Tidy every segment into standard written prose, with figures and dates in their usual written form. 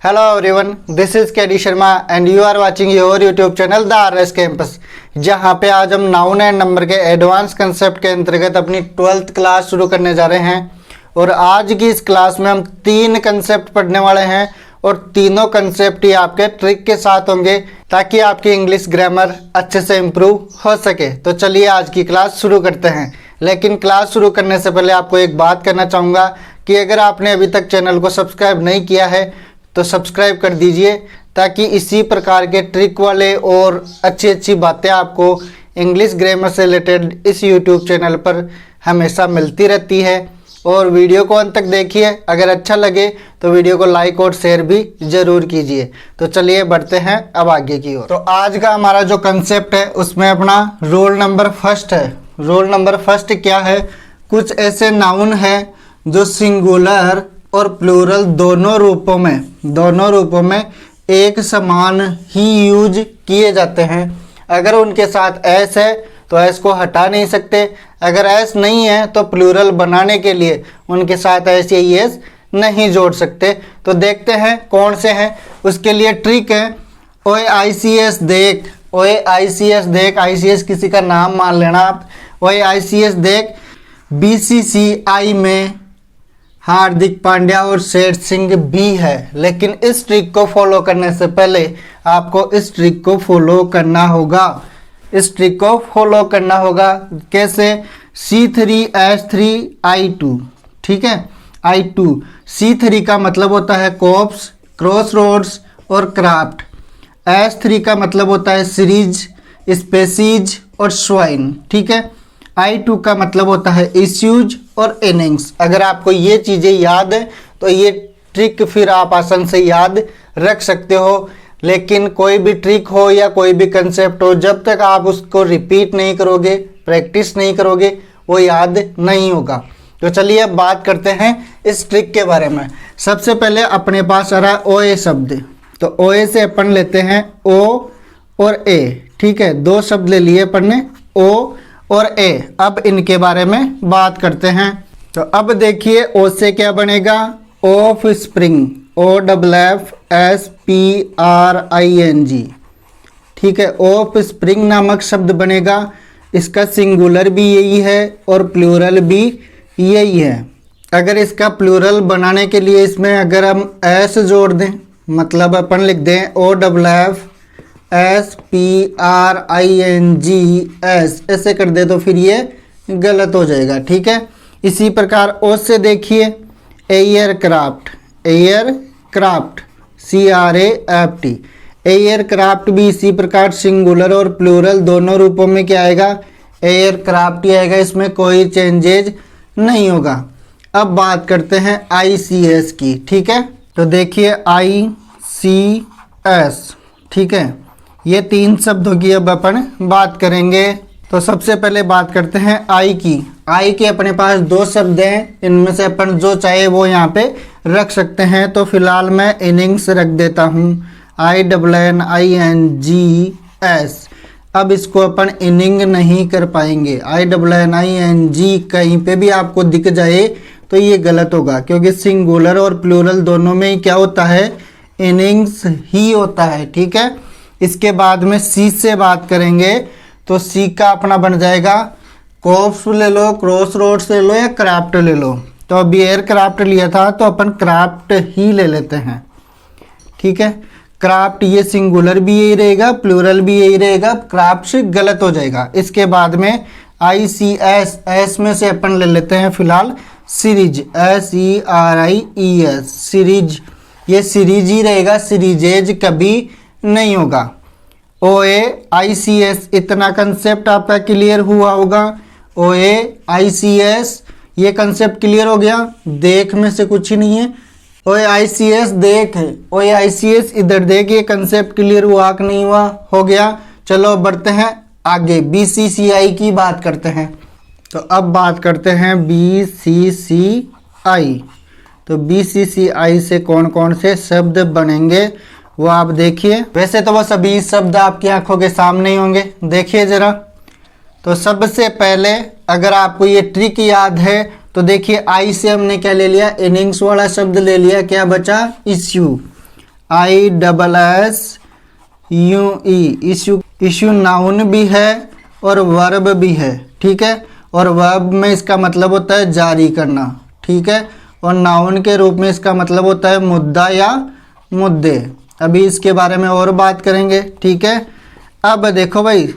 Hello everyone, this is KD Sharma and you are watching your YouTube channel The RS Campus, जहाँ पे आज हम noun and number के advance concept के अंतर्गत अपनी 12th क्लास शुरू करने जा रहे हैं। और आज की इस क्लास में हम 3 कंसेप्ट पढ़ने वाले हैं और तीनों कंसेप्ट ही आपके ट्रिक के साथ होंगे ताकि आपकी इंग्लिश ग्रामर अच्छे से इम्प्रूव हो सके। तो चलिए आज की क्लास शुरू करते हैं। लेकिन क्लास शुरू करने से पहले आपको एक बात करना चाहूँगा कि अगर आपने अभी तक चैनल को सब्सक्राइब नहीं किया है तो सब्सक्राइब कर दीजिए ताकि इसी प्रकार के ट्रिक वाले और अच्छी अच्छी बातें आपको इंग्लिश ग्रामर से रिलेटेड इस YouTube चैनल पर हमेशा मिलती रहती है। और वीडियो को अंत तक देखिए, अगर अच्छा लगे तो वीडियो को लाइक और शेयर भी ज़रूर कीजिए। तो चलिए बढ़ते हैं अब आगे की ओर। तो आज का हमारा जो कंसेप्ट है उसमें अपना रोल नंबर फर्स्ट है। रोल नंबर फर्स्ट क्या है? कुछ ऐसे नाउन है जो सिंगुलर और प्लूरल दोनों रूपों में एक समान ही यूज किए जाते हैं। अगर उनके साथ एस है तो एस को हटा नहीं सकते, अगर एस नहीं है तो प्लूरल बनाने के लिए उनके साथ एस या एस नहीं जोड़ सकते। तो देखते हैं कौन से हैं। उसके लिए ट्रिक है ओए ICS देख, ओए ICS देख, ICS किसी का नाम मान लेना आप। ओए ICS देख, BCCI में हार्दिक पांड्या और शेर सिंह भी है। लेकिन इस ट्रिक को फॉलो करने से पहले आपको इस ट्रिक को फॉलो करना होगा। इस ट्रिक को फॉलो करना होगा कैसे? C3H3I2, ठीक है, I2। C3 का मतलब होता है कॉप्स, क्रॉस रोड्स और क्राफ्ट। H3 का मतलब होता है सीरीज, स्पेसीज और स्वाइन, ठीक है। I2 का मतलब होता है इश्यूज और इनिंग्स। अगर आपको ये चीज़ें याद है तो ये ट्रिक फिर आप आसान से याद रख सकते हो। लेकिन कोई भी ट्रिक हो या कोई भी कंसेप्ट हो, जब तक आप उसको रिपीट नहीं करोगे, प्रैक्टिस नहीं करोगे, वो याद नहीं होगा। तो चलिए अब बात करते हैं इस ट्रिक के बारे में। सबसे पहले अपने पास आ रहा है OA शब्द। तो OA से अपन लेते हैं O और A, ठीक है, 2 शब्द ले लिए अपन ने, O और A। अब इनके बारे में बात करते हैं। तो अब देखिए O से क्या बनेगा? ऑफ स्प्रिंग, OFFSPRING, ठीक है। ऑफ स्प्रिंग नामक शब्द बनेगा। इसका सिंगुलर भी यही है और प्लूरल भी यही है। अगर इसका प्लूरल बनाने के लिए इसमें अगर हम S जोड़ दें, मतलब अपन लिख दें OFFSPRINGS, ऐसे कर दे तो फिर ये गलत हो जाएगा, ठीक है। इसी प्रकार O से देखिए एयरक्राफ्ट, एयरक्राफ्ट CRAFT, एयरक्राफ्ट भी इसी प्रकार सिंगुलर और प्लूरल दोनों रूपों में क्या आएगा? एयरक्राफ्ट ही आएगा, इसमें कोई चेंजेज नहीं होगा। अब बात करते हैं ICS की, ठीक है। तो देखिए ICS, ठीक है, ये 3 शब्दों की अब अपन बात करेंगे। तो सबसे पहले बात करते हैं आई की। आई के अपने पास 2 शब्द हैं, इनमें से अपन जो चाहे वो यहाँ पे रख सकते हैं। तो फिलहाल मैं इनिंग्स रख देता हूँ, INNINGS। अब इसको अपन इनिंग नहीं कर पाएंगे। INNING कहीं पे भी आपको दिख जाए तो ये गलत होगा, क्योंकि सिंगुलर और प्लूरल दोनों में ही क्या होता है? इनिंग्स ही होता है, ठीक है। इसके बाद में C से बात करेंगे। तो C का अपना बन जाएगा कॉप्स ले लो, क्रॉस रोड्स ले लो या क्राफ्ट ले लो। तो अभी एयरक्राफ्ट लिया था तो अपन क्राफ्ट ही ले लेते हैं, ठीक है। क्राफ्ट ये सिंगुलर भी यही रहेगा, प्लूरल भी यही रहेगा, क्राफ्ट से गलत हो जाएगा। इसके बाद में ICS, S में से अपन ले लेते हैं फिलहाल सीरीज, SERIES, सीरीज, ये सीरीज ही रहेगा, सीरीजेज कभी नहीं होगा। OA ICS, इतना कंसेप्ट आपका क्लियर हुआ होगा। OA ICS ये कंसेप्ट क्लियर हो गया। देख में से कुछ ही नहीं है, OA ICS देख है, OA ICS इधर देख, ये कंसेप्ट क्लियर हुआ कि नहीं हुआ? हो गया। चलो बढ़ते हैं आगे, BCCI की बात करते हैं। तो अब बात करते हैं BCCI। तो BCCI से कौन कौन से शब्द बनेंगे वो आप देखिए। वैसे तो वो सभी शब्द आपकी आंखों के सामने ही होंगे, देखिए जरा। तो सबसे पहले अगर आपको ये ट्रिक याद है तो देखिए आई से हमने क्या ले लिया, इनिंग्स वाला शब्द ले लिया, क्या बचा, इश्यू। ISSUE। इश्यू नाउन भी है और वर्ब भी है, ठीक है। और वर्ब में इसका मतलब होता है जारी करना, ठीक है। और नाउन के रूप में इसका मतलब होता है मुद्दा या मुद्दे। अभी इसके बारे में और बात करेंगे, ठीक है। अब देखो भाई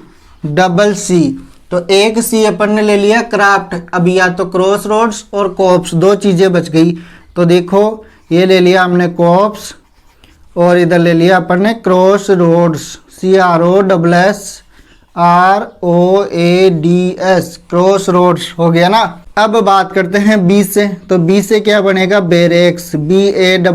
डबल सी, तो एक सी अपन ने ले लिया क्राफ्ट। अब या तो क्रॉस रोड्स और कॉप्स, दो चीज़ें बच गई। तो देखो ये ले लिया हमने कॉप्स और इधर ले लिया अपन ने crossroads, CROSSROADS, crossroads हो गया ना। अब बात करते हैं बी से, तो बी से क्या बनेगा, बेरेक्स, BARRACKS,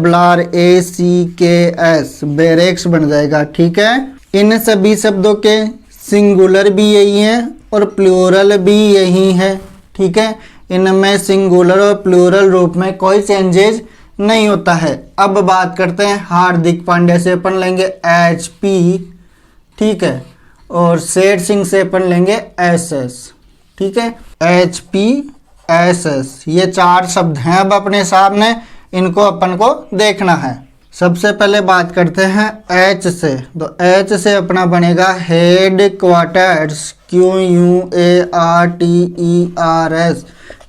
बेरेक्स बन जाएगा, ठीक है। इन सभी शब्दों के सिंगुलर भी यही है और प्लूरल भी यही है, ठीक है। इनमें सिंगुलर और प्लूरल रूप में कोई चेंजेस नहीं होता है। अब बात करते हैं हार्दिक पांड्या से अपन लेंगे HP, ठीक है। और शेर सिंह से अपन लेंगे SS, ठीक है। HPSS, ये चार शब्द हैं अब अपने सामने, इनको अपन को देखना है। सबसे पहले बात करते हैं H से, तो H से अपना बनेगा head quarters, QUARTERS,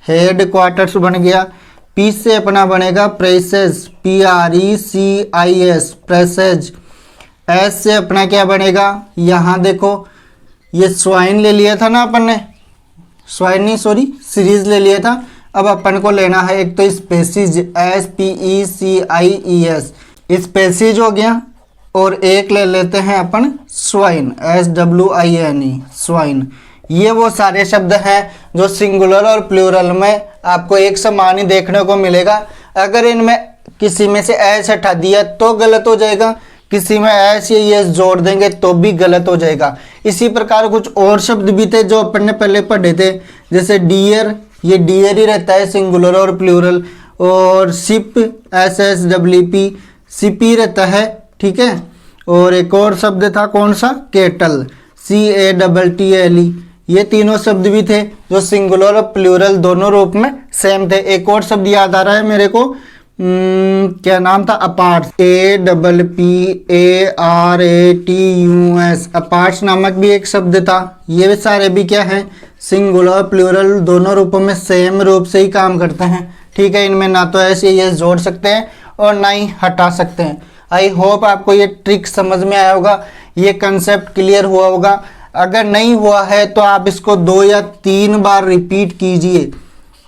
head quarters बन गया। P से अपना बनेगा प्रेसेज, PRECIS, प्रेसेज। S से अपना क्या बनेगा, यहाँ देखो ये स्वाइन ले लिया था ना अपन ने, स्वाइन नहीं सॉरी सीरीज ले लिया था। अब अपन को लेना है एक तो स्पेसीज, SPECIES, स्पेसीज हो गया। और एक ले लेते हैं अपन स्वाइन, SWINE, स्वाइन। ये वो सारे शब्द हैं जो सिंगुलर और प्लूरल में आपको एक समान ही देखने को मिलेगा। अगर इनमें किसी में से एस हटा दिया तो गलत हो जाएगा, किसी में एस या एस जोड़ देंगे तो भी गलत हो जाएगा। इसी प्रकार कुछ और शब्द भी थे जो अपन ने पहले पढ़े थे, जैसे डियर, ये डियर ही रहता है सिंगुलर और प्लूरल। और शिप, SSWP, शिप ही रहता है, ठीक है। और एक और शब्द था कौन सा, केटल, CATTLE। ये तीनों शब्द भी थे जो सिंगुलर और प्लूरल दोनों रूप में सेम थे। एक और शब्द याद आ रहा है मेरे को, क्या नाम था, अपार्ट्स, APPARATUS, अपार्ट्स नामक भी एक शब्द था। ये सारे भी क्या हैं, सिंगुलर प्लूरल दोनों रूपों में सेम रूप से ही काम करते हैं, ठीक है। इनमें ना तो ऐसे ये जोड़ सकते हैं और ना ही हटा सकते हैं। आई होप आपको ये ट्रिक समझ में आया होगा, ये कंसेप्ट क्लियर हुआ होगा। अगर नहीं हुआ है तो आप इसको 2 या 3 बार रिपीट कीजिए,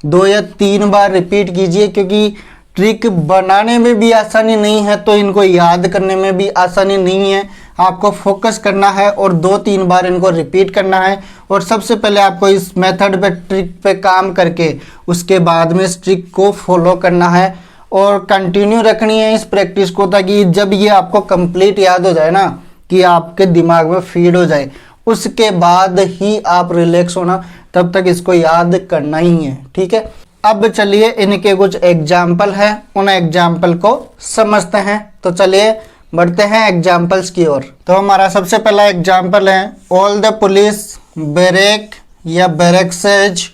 2 या 3 बार रिपीट कीजिए, क्योंकि ट्रिक बनाने में भी आसानी नहीं है तो इनको याद करने में भी आसानी नहीं है। आपको फोकस करना है और 2-3 बार इनको रिपीट करना है। और सबसे पहले आपको इस मेथड पे, ट्रिक पे काम करके उसके बाद में इस ट्रिक को फॉलो करना है और कंटिन्यू रखनी है इस प्रैक्टिस को, ताकि जब ये आपको कंप्लीट याद हो जाए ना, कि आपके दिमाग में फीड हो जाए, उसके बाद ही आप रिलैक्स होना, तब तक इसको याद करना ही है, ठीक है। अब चलिए इनके कुछ एग्जाम्पल हैं, उन एग्जाम्पल को समझते हैं। तो चलिए बढ़ते हैं एग्जाम्पल्स की ओर। तो हमारा सबसे पहला एग्जाम्पल है, ऑल द पुलिस बैरेक या बैरेक्सेज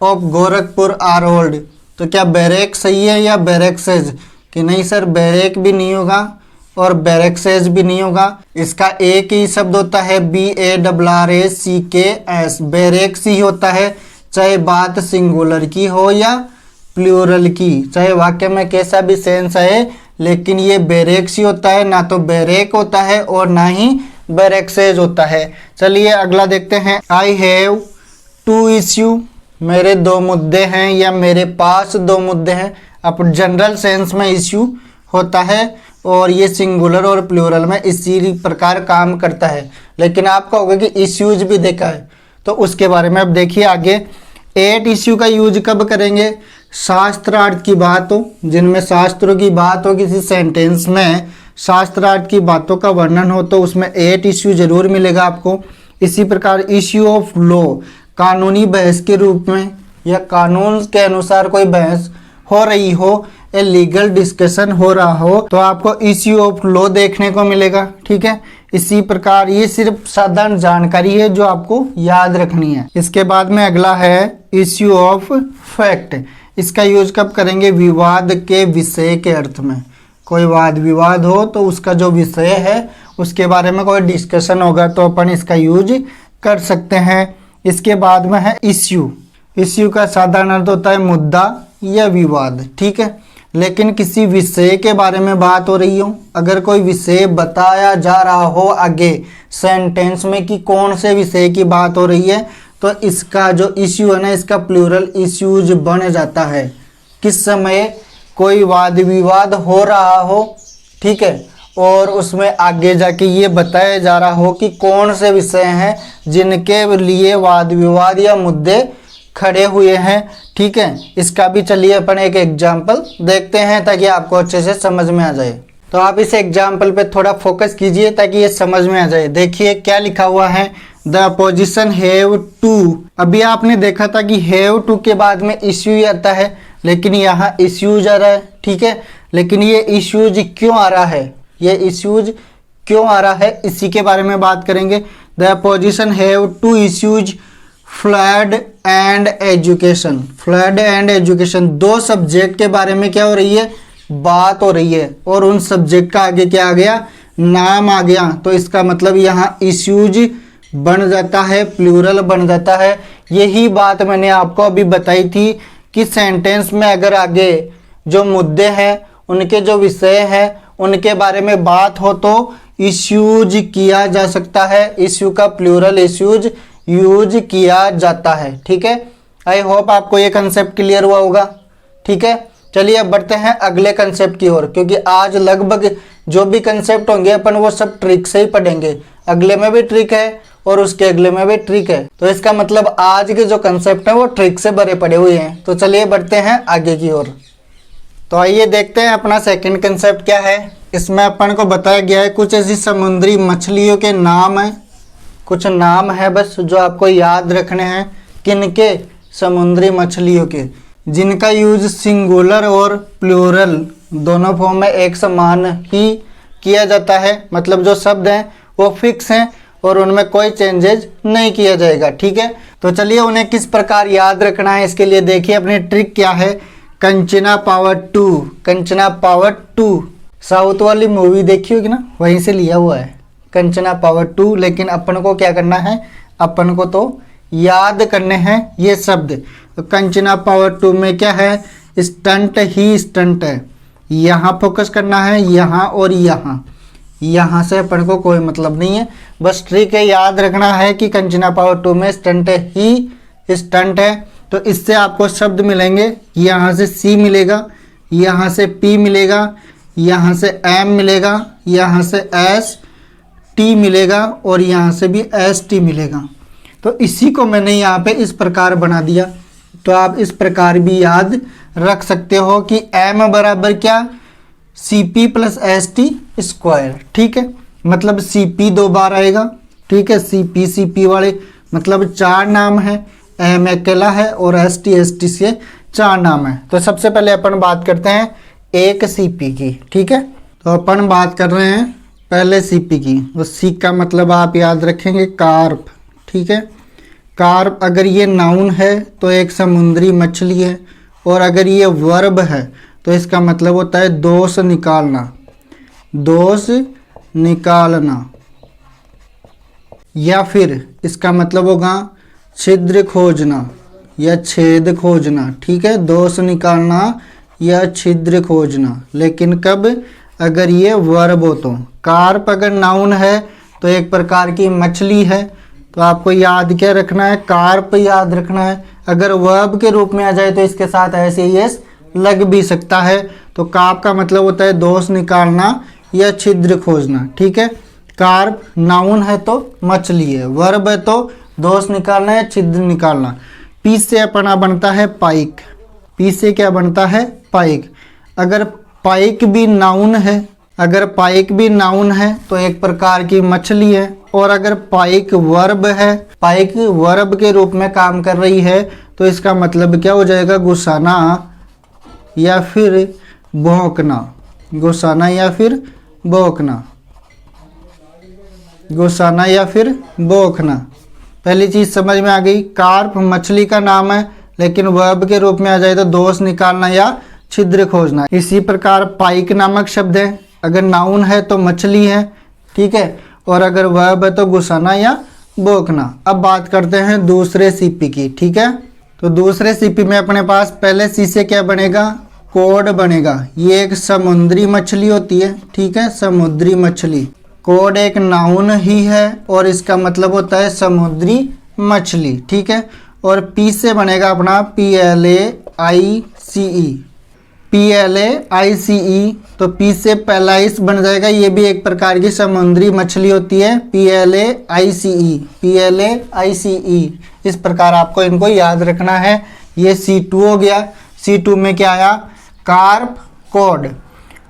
ऑफ गोरखपुर आर ओल्ड। तो क्या बैरेक सही है या बैरेक्सेज, कि नहीं सर बैरेक भी नहीं होगा और बैरेक्सेज भी नहीं होगा। इसका एक ही शब्द होता है, BARRACKS, बैरेक्स ही होता है, चाहे बात सिंगुलर की हो या प्लूरल की, चाहे वाक्य में कैसा भी सेंस है, लेकिन ये बैरेक्स ही होता है, ना तो बैरेक होता है और ना ही बैरेक्सेज होता है। चलिए अगला देखते हैं, आई हैव 2 इश्यू, मेरे 2 मुद्दे हैं या मेरे पास 2 मुद्दे हैं। अब जनरल सेंस में इश्यू होता है और ये सिंगुलर और प्लूरल में इसी प्रकार काम करता है। लेकिन आप कहोगे कि इश्यूज भी देखा है, तो उसके बारे में अब देखिए आगे। 8 इश्यू का यूज कब करेंगे, शास्त्रार्थ की बात हो, जिनमें शास्त्रों की बात हो, किसी सेंटेंस में शास्त्रार्थ की बातों का वर्णन हो, तो उसमें 8 इश्यू जरूर मिलेगा आपको। इसी प्रकार इश्यू ऑफ लॉ, कानूनी बहस के रूप में या कानून के अनुसार कोई बहस हो रही हो, ए लीगल डिस्कशन हो रहा हो, तो आपको इश्यू ऑफ लॉ देखने को मिलेगा, ठीक है। इसी प्रकार ये सिर्फ साधारण जानकारी है जो आपको याद रखनी है। इसके बाद में अगला है इश्यू ऑफ फैक्ट। इसका यूज कब करेंगे, विवाद के विषय के अर्थ में। कोई वाद विवाद हो तो उसका जो विषय है उसके बारे में कोई डिस्कशन होगा तो अपन इसका यूज कर सकते हैं। इसके बाद में है इश्यू। इश्यू का साधारण अर्थ होता है मुद्दा या विवाद, ठीक है। लेकिन किसी विषय के बारे में बात हो रही हो, अगर कोई विषय बताया जा रहा हो आगे सेंटेंस में कि कौन से विषय की बात हो रही है, तो इसका जो इश्यू है ना, इसका प्लूरल इश्यूज बन जाता है। किस समय कोई वाद विवाद हो रहा हो, ठीक है, और उसमें आगे जाके ये बताया जा रहा हो कि कौन से विषय हैं जिनके लिए वाद विवाद या मुद्दे खड़े हुए हैं, ठीक है। इसका भी चलिए अपन एक एग्जाम्पल देखते हैं ताकि आपको अच्छे से समझ में आ जाए। तो आप इस एग्जाम्पल पे थोड़ा फोकस कीजिए ताकि ये समझ में आ जाए। देखिए क्या लिखा हुआ है, द अपोजिशन हैव टू। अभी आपने देखा था कि हैव टू के बाद में इश्यू आता है, लेकिन यहाँ इश्यूज आ रहा है, ठीक है। लेकिन ये इश्यूज क्यों आ रहा है, ये इश्यूज क्यों आ रहा है, इसी के बारे में बात करेंगे। The opposition have two issues flood and education. Flood and education, दो सब्जेक्ट के बारे में क्या हो रही है, बात हो रही है, और उन सब्जेक्ट का आगे क्या आ गया, नाम आ गया। तो इसका मतलब यहाँ इश्यूज बन जाता है, प्लूरल बन जाता है। यही बात मैंने आपको अभी बताई थी कि सेंटेंस में अगर आगे जो मुद्दे हैं, उनके जो विषय हैं, उनके बारे में बात हो तो इश्यूज किया जा सकता है। इश्यू का प्लूरल इश्यूज यूज किया जाता है, ठीक है। आई होप आपको ये कंसेप्ट क्लियर हुआ होगा, ठीक है। चलिए अब बढ़ते हैं अगले कंसेप्ट की ओर, क्योंकि आज लगभग जो भी कंसेप्ट होंगे अपन वो सब ट्रिक से ही पढ़ेंगे। अगले में भी ट्रिक है और उसके अगले में भी ट्रिक है, तो इसका मतलब आज के जो कंसेप्ट है वो ट्रिक से भरे पड़े हुए हैं। तो चलिए बढ़ते हैं आगे की ओर। तो आइए देखते हैं अपना सेकंड कंसेप्ट क्या है। इसमें अपन को बताया गया है कुछ ऐसी समुद्री मछलियों के नाम है, कुछ नाम है बस जो आपको याद रखने हैं। किनके, समुद्री मछलियों के, जिनका यूज सिंगुलर और प्लूरल दोनों फॉर्म में एक समान ही किया जाता है। मतलब जो शब्द हैं वो फिक्स हैं और उनमें कोई चेंजेज नहीं किया जाएगा, ठीक है। तो चलिए उन्हें किस प्रकार याद रखना है, इसके लिए देखिए अपनी ट्रिक क्या है। Kanchana power 2, Kanchana power 2 south वाली मूवी देखी होगी ना, वहीं से लिया हुआ है कंचना पावर 2। लेकिन अपन को क्या करना है, अपन को तो याद करने हैं ये शब्द। तो कंचना पावर 2 में क्या है, स्टंट ही स्टंट है। यहाँ फोकस करना है, यहाँ और यहाँ, यहाँ से अपन को कोई मतलब नहीं है, बस ट्रिक है याद रखना है कि कंचना पावर 2 में स्टंट ही स्टंट है। तो इससे आपको शब्द मिलेंगे, यहाँ से सी मिलेगा, यहाँ से पी मिलेगा, यहाँ से एम मिलेगा, यहाँ से एस टी मिलेगा और यहाँ से भी एस टी मिलेगा। तो इसी को मैंने यहाँ पे इस प्रकार बना दिया। तो आप इस प्रकार भी याद रख सकते हो कि एम बराबर क्या, C P plus S T square, ठीक है। मतलब सी पी 2 बार आएगा, ठीक है। सी पी वाले मतलब 4 नाम है, एम अकेला है और एस टी से 4 नाम है। तो सबसे पहले अपन बात करते हैं एक सी पी की, ठीक है। तो अपन बात कर रहे हैं पहले सी पी की। तो सी का मतलब आप याद रखेंगे कार्प, ठीक है। कार्प अगर ये नाउन है तो एक समुद्री मछली है, और अगर ये वर्ब है तो इसका मतलब होता है दोष निकालना, दोष निकालना। या फिर इसका मतलब होगा छिद्र खोजना या छेद खोजना, ठीक है। दोष निकालना या छिद्र खोजना, लेकिन कब, अगर ये वर्ब हो तो। कार्प अगर नाउन है तो एक प्रकार की मछली है, तो आपको याद क्या रखना है, कार्प याद रखना है। अगर वर्ब के रूप में आ जाए तो इसके साथ ऐसे एस लग भी सकता है। तो कार्प का मतलब होता है दोष निकालना या छिद्र खोजना, ठीक है। कार्प नाउन है तो मछली है, वर्ब है तो दोष निकालना या छिद्र निकालना। पी से अपना बनता है पाइक, पी से क्या बनता है, पाइक। अगर पाइक भी नाउन है, अगर पाइक भी नाउन है तो एक प्रकार की मछली है, और अगर पाइक वर्ब है, पाइक वर्ब के रूप में काम कर रही है, तो इसका मतलब क्या हो जाएगा, गुस्साना या फिर भौंकना, गुस्साना या फिर भौंकना, गुस्साना या फिर भौंकना। पहली चीज समझ में आ गई। कार्प मछली का नाम है, लेकिन वर्ब के रूप में आ जाए तो दोष निकालना या छिद्र खोजना। इसी प्रकार पाइक नामक शब्द है, अगर नाउन है तो मछली है, ठीक है, और अगर वर्ब है तो घुसाना या बोकना। अब बात करते हैं दूसरे सीपी की, ठीक है। तो दूसरे सीपी में अपने पास पहले सी से क्या बनेगा, कोड बनेगा। ये एक समुद्री मछली होती है, ठीक है, समुद्री मछली। कोड एक नाउन ही है और इसका मतलब होता है समुद्री मछली, ठीक है। और पी से बनेगा अपना PLAICE, तो पी से पैलाइस बन जाएगा। ये भी एक प्रकार की समुद्री मछली होती है, PLAICE। इस प्रकार आपको इनको याद रखना है। ये C2 हो गया। C2 में क्या आया, कार्प कोड।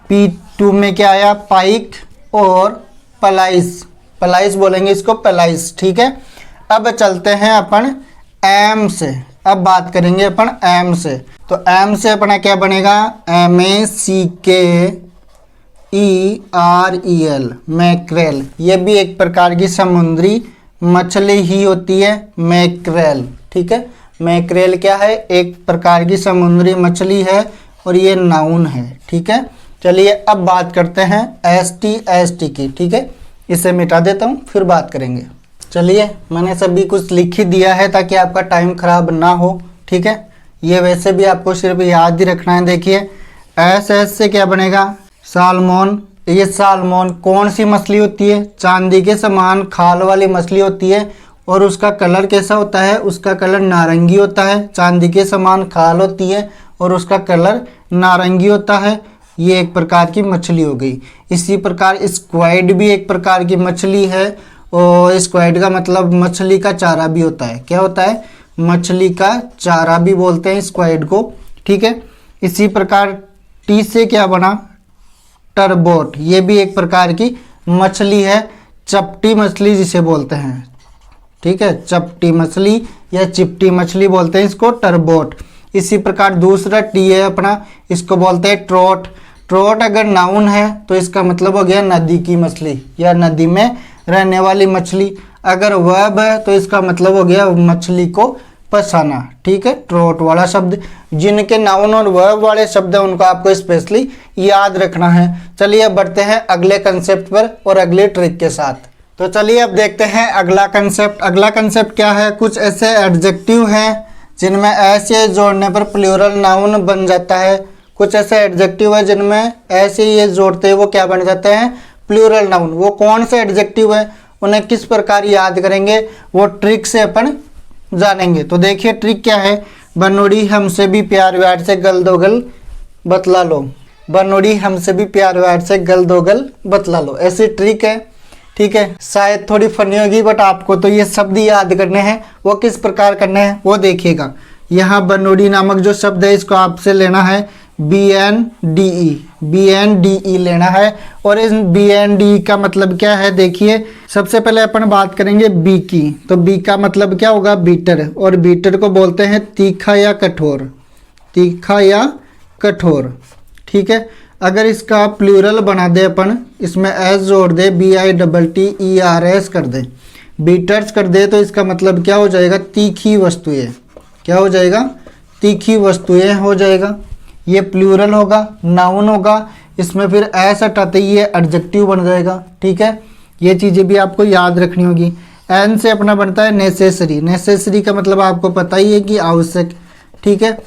P2 में क्या आया, पाइक और पलाइस, पलाइस बोलेंगे इसको, पलाइस, ठीक है। अब चलते हैं अपन एम से। अब बात करेंगे अपन एम से। तो एम से अपना क्या बनेगा, MACKEREL, मैक्रेल। ये भी एक प्रकार की समुद्री मछली ही होती है, मैक्रेल, ठीक है। मैक्रेल क्या है, एक प्रकार की समुद्री मछली है और ये नाउन है, ठीक है। चलिए अब बात करते हैं ST की, ठीक है। इसे मिटा देता हूँ, फिर बात करेंगे। चलिए, मैंने सभी कुछ लिख ही दिया है ताकि आपका टाइम खराब ना हो, ठीक है। ये वैसे भी आपको सिर्फ याद ही रखना है। देखिए SS से क्या बनेगा, सालमोन। ये सालमोन कौन सी मछली होती है, चांदी के समान खाल वाली मछली होती है और उसका कलर कैसा होता है, उसका कलर नारंगी होता है। चांदी के समान खाल होती है और उसका कलर नारंगी होता है। ये एक प्रकार की मछली हो गई। इसी प्रकार स्क्वाइड भी एक प्रकार की मछली है और स्क्वाइड का मतलब मछली का चारा भी होता है। क्या होता है, मछली का चारा भी बोलते हैं स्क्वाइड को, ठीक है। इसी प्रकार टी से क्या बना, टरबोट। ये भी एक प्रकार की मछली है, चपटी मछली जिसे बोलते हैं, ठीक है। चपटी मछली या चिपटी मछली बोलते हैं इसको, टरबोट। इसी प्रकार दूसरा टी है अपना, इसको बोलते हैं ट्रोट। ट्रोट अगर नाउन है तो इसका मतलब हो गया नदी की मछली या नदी में रहने वाली मछली। अगर वर्ब है तो इसका मतलब हो गया मछली को फंसाना, ठीक है। ट्रोट वाला शब्द, जिनके नाउन और वर्ब वाले शब्द हैं उनको आपको स्पेशली याद रखना है। चलिए अब बढ़ते हैं अगले कंसेप्ट पर और अगले ट्रिक के साथ। तो चलिए अब देखते हैं अगला कंसेप्ट। अगला कंसेप्ट क्या है, कुछ ऐसे एडजेक्टिव हैं जिनमें ऐसे जोड़ने पर प्लूरल नाउन बन जाता है। कुछ ऐसे एडजेक्टिव है जिनमें ऐसे ये जोड़ते हैं वो क्या बन जाते हैं, प्लूरल नाउन। वो कौन से एडजेक्टिव है, उन्हें किस प्रकार याद करेंगे, वो ट्रिक से अपन जानेंगे। तो देखिए ट्रिक क्या है, बनोड़ी हमसे भी प्यार व्यार से गल दो गल बतला लो। बनोड़ी हमसे भी प्यार व्यार से गल दो गल बतला लो, ऐसी ट्रिक है, ठीक है। शायद थोड़ी फनी होगी बट आपको तो ये शब्द याद करने हैं। वो किस प्रकार करने हैं वो देखिएगा। यहाँ बनोड़ी नामक जो शब्द है इसको आपसे लेना है BNDE लेना है। और इस BNDE का मतलब क्या है, देखिए सबसे पहले अपन बात करेंगे बी की। तो बी का मतलब क्या होगा, बीटर। और बीटर को बोलते हैं तीखा या कठोर, तीखा या कठोर, ठीक है। अगर इसका प्लूरल बना दे अपन, इसमें एस जोड़ दे, BITTERS कर दे, बीटर्स कर दे, तो इसका मतलब क्या हो जाएगा, तीखी वस्तुएं। क्या हो जाएगा, तीखी वस्तुएं हो जाएगा। ये प्लूरल होगा, नाउन होगा, इसमें फिर एस हटाते ही ये एडजेक्टिव बन जाएगा, ठीक है। ये चीज़ें भी आपको याद रखनी होगी। एन से अपना बनता है नेसेसरी। नेसेसरी का मतलब आपको पता ही है कि आवश्यक, ठीक है।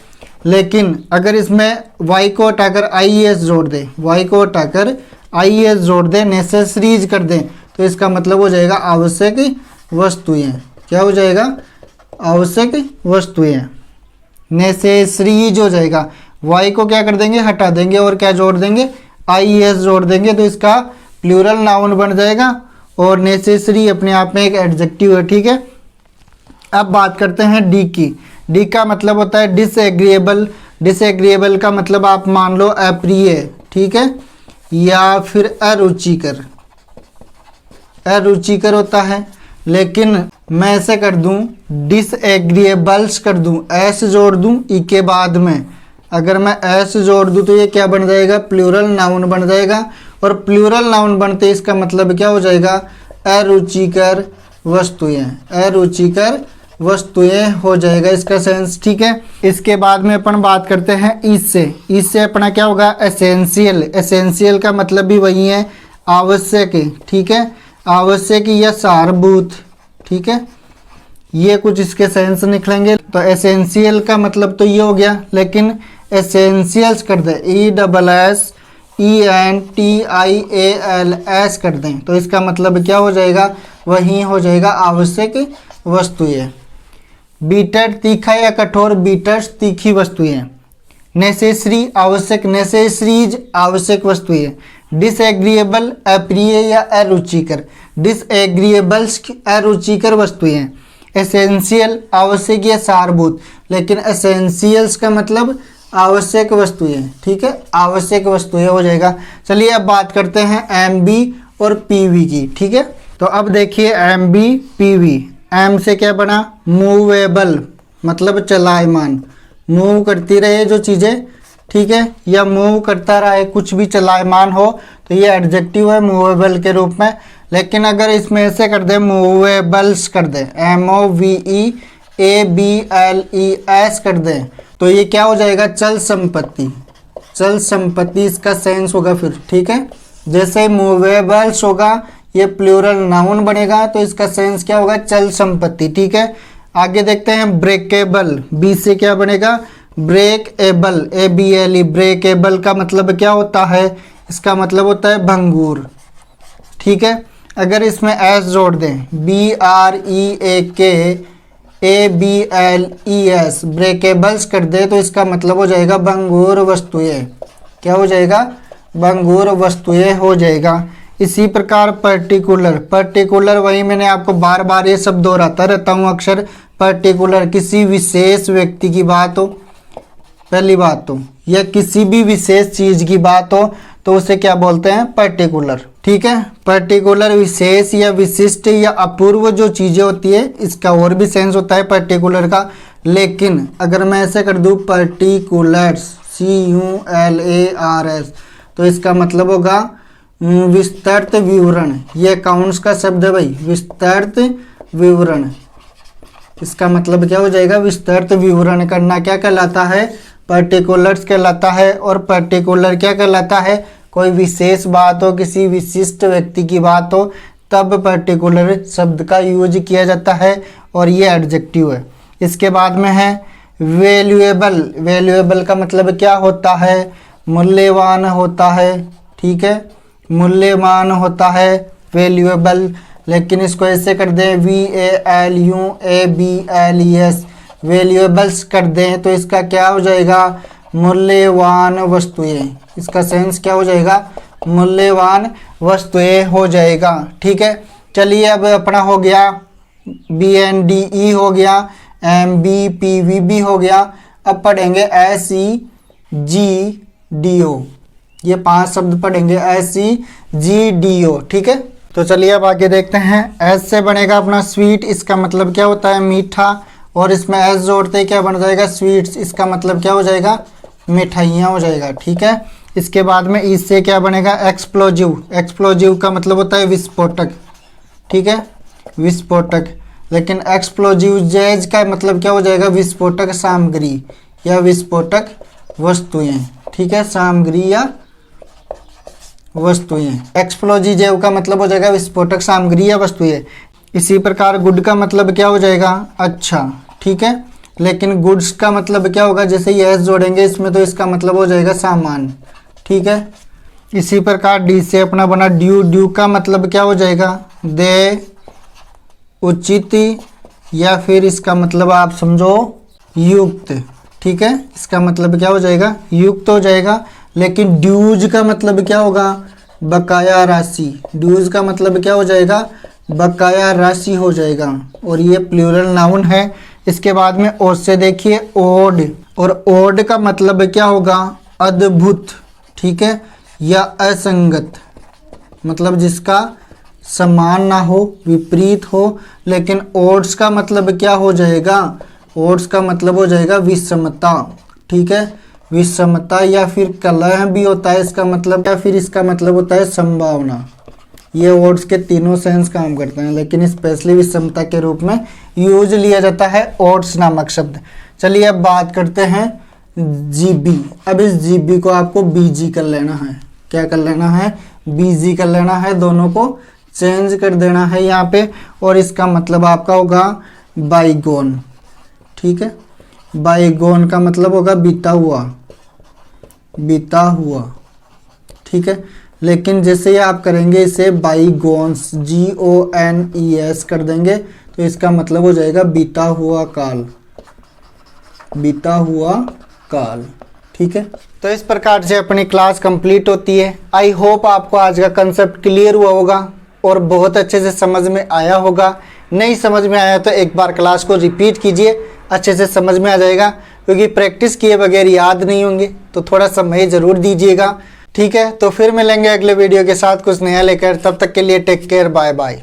लेकिन अगर इसमें वाई को हटाकर IES जोड़ दे, वाई को हटाकर IES जोड़ दे, नेसेसरीज कर दें, तो इसका मतलब हो जाएगा आवश्यक वस्तुएं। क्या हो जाएगा, आवश्यक वस्तुएं, नेसेसरीज हो जाएगा। वाई को क्या कर देंगे, हटा देंगे और क्या जोड़ देंगे, IES जोड़ देंगे, तो इसका प्लूरल नाउन बन जाएगा। और नेसेसरी अपने आप में एक एडजेक्टिव है, ठीक है। अब बात करते हैं डी की। डी का मतलब होता है डिसएग्रीएबल। डिसएग्रीएबल का मतलब आप मान लो अप्रिय, ठीक है, या फिर अरुचिकर। अरुचिकर होता है, लेकिन मैं ऐसे कर दूं, डिसएग्रीएबल्स कर दूं, एस जोड़ दूं ई के बाद में। अगर मैं एस जोड़ दूं तो ये क्या बन जाएगा, प्लूरल नाउन बन जाएगा। और प्लूरल नाउन बनते इसका मतलब क्या हो जाएगा, अरुचिकर वस्तुएं, अरुचिकर वस्तुएं हो जाएगा इसका सेंस। ठीक है, इसके बाद में अपन बात करते हैं इससे अपना क्या होगा, एसेंशियल। एसेंशियल का मतलब भी वही है, आवश्यक। ठीक है, आवश्यक या सारभूत। ठीक है, ये कुछ इसके सेंस निकलेंगे। तो एसेंशियल का मतलब तो ये हो गया, लेकिन एसेंशियल्स कर दें ESSENTIALS कर दें तो इसका मतलब क्या हो जाएगा, वही हो जाएगा आवश्यक वस्तुएं। बीटर तीखा या कठोर, बीटर्स तीखी वस्तुएं। नेसेसरी आवश्यक, नेसेसरीज आवश्यक वस्तुएं। डिसएग्रीएबल अप्रिय या अरुचिकर, डिसएग्रीएबल्स अरुचिकर वस्तुएं। एसेंशियल आवश्यक या सारभूत, लेकिन एसेंशियल्स का मतलब आवश्यक वस्तुएं। ठीक है, आवश्यक वस्तुएं हो जाएगा। चलिए अब बात करते हैं MB और PV की। ठीक है, तो अब देखिए MB PV। M से क्या बना, मूवेबल मतलब चलायमान, मूव करती रहे जो चीज़ें। ठीक है, या मूव करता रहे, कुछ भी चलायमान हो तो ये एडजेक्टिव है मूवेबल के रूप में। लेकिन अगर इसमें ऐसे कर दे, मूवेबल्स कर दे, MOVEABLES कर दे तो ये क्या हो जाएगा, चल संपत्ति। चल संपत्ति इसका सेंस होगा फिर। ठीक है, जैसे मूवेबल्स होगा ये प्लूरल नाउन बनेगा तो इसका सेंस क्या होगा, चल संपत्ति। ठीक है, आगे देखते हैं ब्रेकेबल। B से क्या बनेगा, ब्रेकेबल ABLE। ब्रेकेबल का मतलब क्या होता है, इसका मतलब होता है भंगूर। ठीक है, अगर इसमें S जोड़ दें BREAKABLES ब्रेकेबल्स कर दे तो इसका मतलब हो जाएगा भंगूर वस्तुएं। क्या हो जाएगा, भंगूर वस्तुएं हो जाएगा। इसी प्रकार पर्टिकुलर, पर्टिकुलर वही मैंने आपको बार बार ये शब्द दोहराता रहता हूँ अक्सर। पर्टिकुलर किसी विशेष व्यक्ति की बात हो, पहली बात तो, या किसी भी विशेष चीज की बात हो तो उसे क्या बोलते हैं, पर्टिकुलर। ठीक है, पर्टिकुलर विशेष या विशिष्ट या अपूर्व जो चीजें होती है, इसका और भी सेंस होता है पर्टिकुलर का। लेकिन अगर मैं ऐसे कर दूं पर्टिकुलर्स CULARS तो इसका मतलब होगा विस्तृत विवरण। ये अकाउंट्स का शब्द है भाई, विस्तृत विवरण। इसका मतलब क्या हो जाएगा, विस्तृत विवरण करना क्या कहलाता है, पर्टिकुलर्स कहलाता है। और पर्टिकुलर क्या कहलाता है, कोई विशेष बात हो, किसी विशिष्ट व्यक्ति की बात हो तब पर्टिकुलर शब्द का यूज किया जाता है और ये एडजेक्टिव है। इसके बाद में है वैल्यूएबल। वैल्यूएबल का मतलब क्या होता है, मूल्यवान होता है। ठीक है, मूल्यवान होता है वैल्यूएबल। लेकिन इसको ऐसे कर दें VALUABLES वैल्यूएबल्स कर दें तो इसका क्या हो जाएगा, मूल्यवान वस्तुएं। इसका सेंस क्या हो जाएगा, मूल्यवान वस्तुएं हो जाएगा। ठीक है, चलिए अब अपना हो गया BNDE हो गया, MB PV भी हो गया। अब पढ़ेंगे SEGDO। ये 5 शब्द पढ़ेंगे SEGDO। ठीक है, तो चलिए अब आगे देखते हैं। S से बनेगा अपना स्वीट, इसका मतलब क्या होता है, मीठा। और इसमें S जोड़ते ही क्या बन जाएगा, स्वीट्स। इसका मतलब क्या हो जाएगा, मिठाइयाँ हो जाएगा। ठीक है, इसके बाद में इससे क्या बनेगा, एक्सप्लोजिव। एक्सप्लोजिव का मतलब होता है विस्फोटक। ठीक है, विस्फोटक। लेकिन एक्सप्लोजिव जैज का मतलब क्या हो जाएगा, विस्फोटक सामग्री या विस्फोटक वस्तुएं। ठीक है, सामग्री या वस्तुएं। एक्सप्लोजिव का मतलब हो जाएगा विस्फोटक सामग्री या वस्तुएं। इसी प्रकार गुड का मतलब क्या हो जाएगा, अच्छा। ठीक है, लेकिन गुड्स का मतलब क्या होगा, जैसे ये एस जोड़ेंगे इसमें तो इसका मतलब हो जाएगा सामान। ठीक है, इसी प्रकार डी से अपना बना ड्यू। ड्यू का मतलब क्या हो जाएगा, दे, उचित, या फिर इसका मतलब आप समझो युक्त। ठीक है, इसका मतलब क्या हो जाएगा, युक्त हो जाएगा। लेकिन ड्यूज का मतलब क्या होगा, बकाया राशि। ड्यूज का मतलब क्या हो जाएगा, बकाया राशि हो जाएगा। और ये प्लूरल नाउन है। इसके बाद में ओ से देखिए ओड। और ओड का मतलब क्या होगा, अद्भुत। ठीक है, या असंगत, मतलब जिसका समान ना हो, विपरीत हो। लेकिन ओड्स का मतलब क्या हो जाएगा, ओड्स का मतलब हो जाएगा विषमता। ठीक है, विषमता या फिर कलह भी होता है इसका मतलब, या फिर इसका मतलब होता है संभावना। ये ओड्स के तीनों सेंस काम करते हैं, लेकिन स्पेशली विषमता के रूप में यूज लिया जाता है ओड्स नामक शब्द। चलिए अब बात करते हैं जीबी। अब इस जीबी को आपको बीजी कर लेना है। क्या कर लेना है? बीजी कर लेना है, दोनों को चेंज कर देना है यहाँ पे, और इसका मतलब आपका होगा बाईगोन। ठीक है, बाईगोन का मतलब होगा बीता हुआ, बीता हुआ। ठीक है, लेकिन जैसे ही आप करेंगे इसे बाईगोन्स, GONES कर देंगे तो इसका मतलब हो जाएगा बीता हुआ काल, बीता हुआ काल। ठीक है, तो इस प्रकार से अपनी क्लास कंप्लीट होती है। आई होप आपको आज का कंसेप्ट क्लियर हुआ होगा और बहुत अच्छे से समझ में आया होगा। नहीं समझ में आया तो एक बार क्लास को रिपीट कीजिए, अच्छे से समझ में आ जाएगा, क्योंकि प्रैक्टिस किए बगैर याद नहीं होंगे, तो थोड़ा समय ज़रूर दीजिएगा। ठीक है, तो फिर मिलेंगे अगले वीडियो के साथ कुछ नया लेकर। तब तक के लिए टेक केयर, बाय बाय।